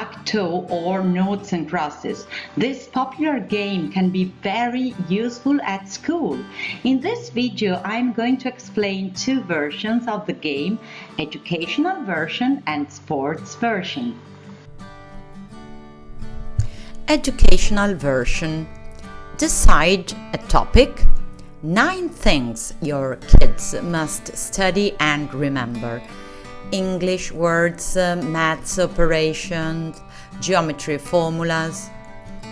tic-tac-toe or noughts and crosses. This popular game can be very useful at school. In this video, I'm going to explain two versions of the game, educational version and sports version. Educational version. Decide a topic. 9 things your kids must study and remember. English words, maths operations, geometry formulas.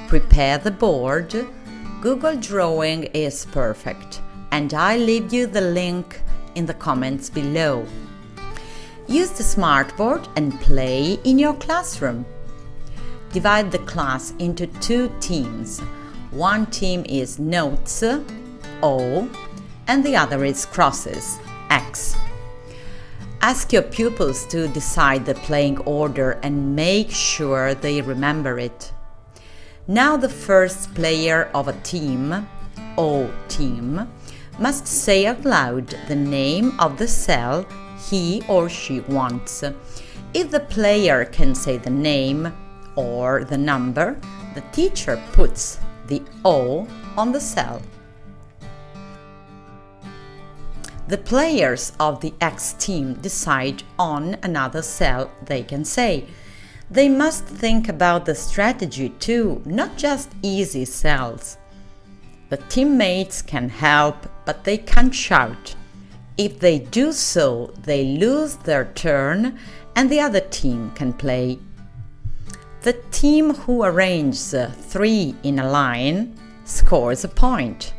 Prepare the board. Google Drawing is perfect, and I'll leave you the link in the comments below. Use the smartboard and play in your classroom. Divide the class into 2 teams. One team is Noughts, O, and the other is crosses, X. Ask your pupils to decide the playing order and make sure they remember it. Now the first player of a team, O team, must say out loud the name of the cell he or she wants. If the player can say the name or the number, the teacher puts the O on the cell. The players of the X team decide on another cell they can say. They must think about the strategy too, not just easy cells. The teammates can help, but they can't shout. If they do so, they lose their turn and the other team can play. The team who arranges 3 in a line scores a point.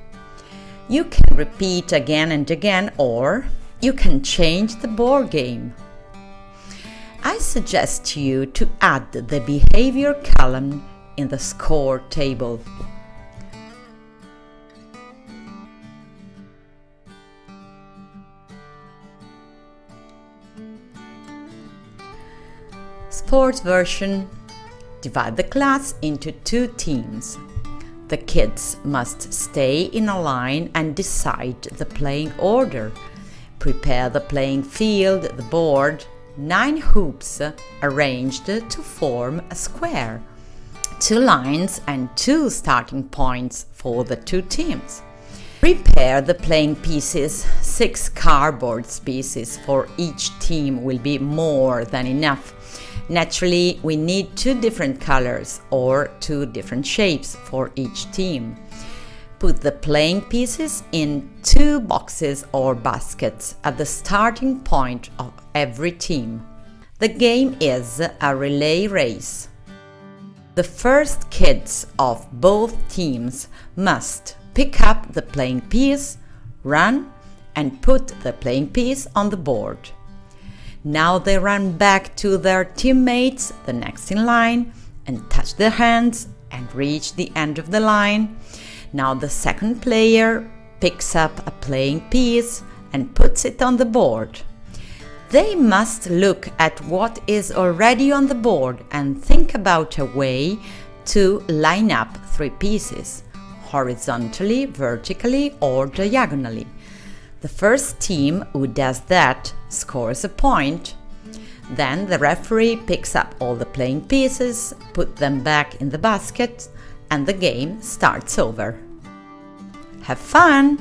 You can repeat again and again, or you can change the board game. I suggest you to add the behavior column in the score table. Sports version. Divide the class into 2 teams. The kids must stay in a line and decide the playing order. Prepare the playing field, the board, 9 hoops arranged to form a square, 2 lines and 2 starting points for the 2 teams. Prepare the playing pieces. 6 cardboard pieces for each team will be more than enough. Naturally, we need 2 different colors or 2 different shapes for each team. Put the playing pieces in 2 boxes or baskets at the starting point of every team. The game is a relay race. The first kids of both teams must pick up the playing piece, run, and put the playing piece on the board. Now they run back to their teammates, the next in line, and touch their hands and reach the end of the line. Now the second player picks up a playing piece and puts it on the board. They must look at what is already on the board and think about a way to line up 3 pieces, horizontally, vertically, or diagonally. The first team who does that scores a point. Then the referee picks up all the playing pieces, puts them back in the basket, and the game starts over. Have fun!